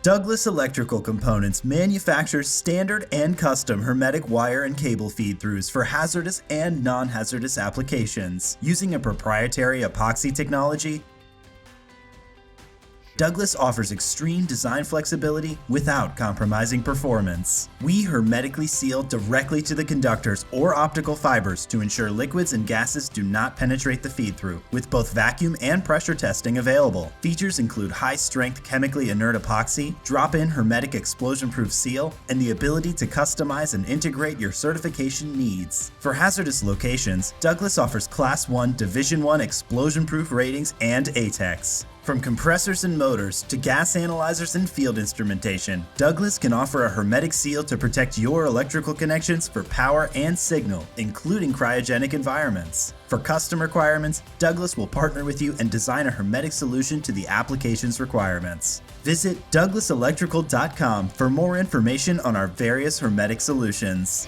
Douglas Electrical Components manufactures standard and custom hermetic wire and cable feed-throughs for hazardous and non-hazardous applications. Using a proprietary epoxy technology, Douglas offers extreme design flexibility without compromising performance. We hermetically seal directly to the conductors or optical fibers to ensure liquids and gases do not penetrate the feed-through, with both vacuum and pressure testing available. Features include high-strength chemically inert epoxy, drop-in hermetic explosion-proof seal, and the ability to customize and integrate your certification needs. For hazardous locations, Douglas offers Class 1 Division 1 explosion-proof ratings and ATEX. From compressors and motors to gas analyzers and field instrumentation, Douglas can offer a hermetic seal to protect your electrical connections for power and signal, including cryogenic environments. For custom requirements, Douglas will partner with you and design a hermetic solution to the application's requirements. Visit douglaselectrical.com for more information on our various hermetic solutions.